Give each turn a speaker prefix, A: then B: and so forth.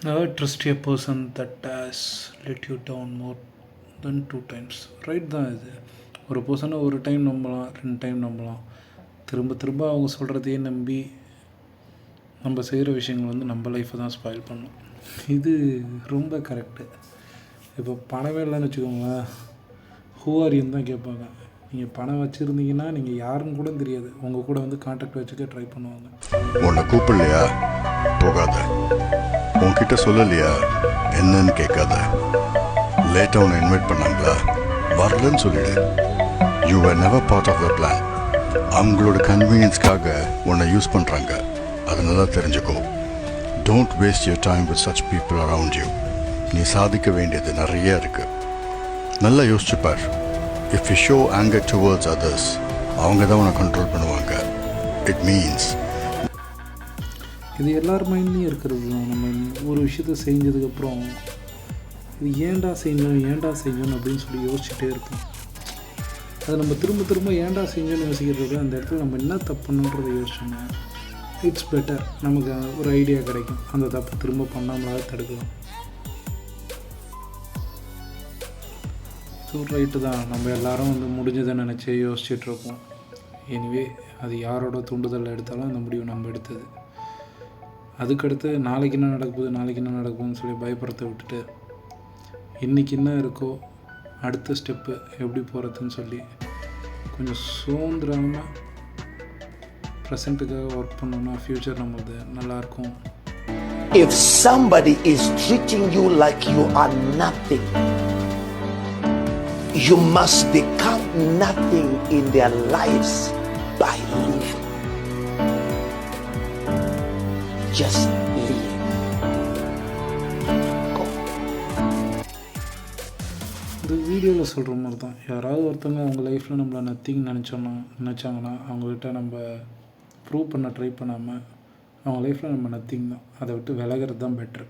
A: Never trust a person that has let you down more than 2 times. Right தான் இது. ஒரு பர்சனை ஒரு டைம் நம்பலாம், 2 டைம் நம்பலாம். திரும்ப திரும்ப அவங்க சொல்கிறதையே நம்பி நம்ம செய்கிற விஷயங்கள் வந்து நம்ம லைஃப்பை தான் ஸ்பாயில் பண்ணும். இது ரொம்ப கரெக்டு. இப்போ பணமே இல்லைன்னு வச்சுக்கோங்களேன், ஹூ ஆர் யூன்னு தான் கேட்பாங்க. நீங்கள் பணம் வச்சுருந்தீங்கன்னா நீங்கள் யாருன்னு கூட தெரியாது, உங்கள் கூட வந்து கான்டாக்ட் வச்சுக்க ட்ரை பண்ணுவாங்க.
B: உன்னை கூப்பிடலையா போகாத, உன்கிட்ட சொல்லலையா என்னன்னு கேட்காத, லேட்டாக உன்னை இன்வைட் பண்ணாங்களா வரலன்னு சொல்லிடு. You are never part of the plan. அவங்களோட கன்வீனியன்ஸ்க்காக உன்னை யூஸ் பண்ணுறாங்க, அதை நல்லா தெரிஞ்சுக்கோ. Don't waste your time with such people around you. நீ சாதிக்க வேண்டியது நிறைய இருக்கு. நல்லா யோசிச்சுப்பார். If you show anger towards others, அவங்க தான் உன்னை கண்ட்ரோல் பண்ணுவாங்க. இட் மீன்ஸ்
A: இது எல்லார் மைண்ட்லேயும் இருக்கிறது தான். நம்ம ஒரு விஷயத்த செஞ்சதுக்கப்புறம் இது ஏன்டா செஞ்சோன்னு அப்படின்னு சொல்லி யோசிச்சுட்டே இருக்கோம். அதை நம்ம திரும்ப திரும்ப ஏன்டா செஞ்சோன்னு யோசிக்கிறது, அந்த இடத்துல நம்ம என்ன தப்புன்றதை யோசிச்சோம்னா இட்ஸ் பெட்டர். நமக்கு ஒரு ஐடியா கிடைக்கும், அந்த தப்பு திரும்ப பண்ணாமலாக தடுக்கலாம். ஸோ ரைட்டு தான், நம்ம எல்லோரும் வந்து முடிஞ்சதை நினச்சி யோசிச்சுட்ருப்போம். எனிவே அது யாரோட தூண்டுதல் எடுத்தாலும் அந்த முடிவு நம்ம எடுத்தது. அதுக்கடுத்து நாளைக்கு என்ன நடக்குதுன்னு சொல்லி பயப்படுறத விட்டுட்டு இன்றைக்கி என்ன இருக்கோ அடுத்த ஸ்டெப்பு எப்படி போகிறதுன்னு சொல்லி கொஞ்சம் சுதந்திரமாக ப்ரெசண்ட்டுக்காக ஒர்க் பண்ணோம்னா ஃப்யூச்சர் நம்மளது நல்லாயிருக்கும்.
C: If somebody is treating you like you are nothing, you must become nothing in their lives by leaving. Just leave. Go.
A: இந்த வீடியோவில் சொல்கிற மாதிரி தான், யாராவது ஒருத்தவங்க அவங்க லைஃப்பில் நம்மளை நத்திங் நினச்சாங்கன்னா அவங்கக்கிட்ட நம்ம ப்ரூவ் பண்ண ட்ரை பண்ணாமல் அவங்க லைஃப்பில் நம்ம நத்திங் தான், அதை விட்டு விலகிறது தான் பெட்ரு.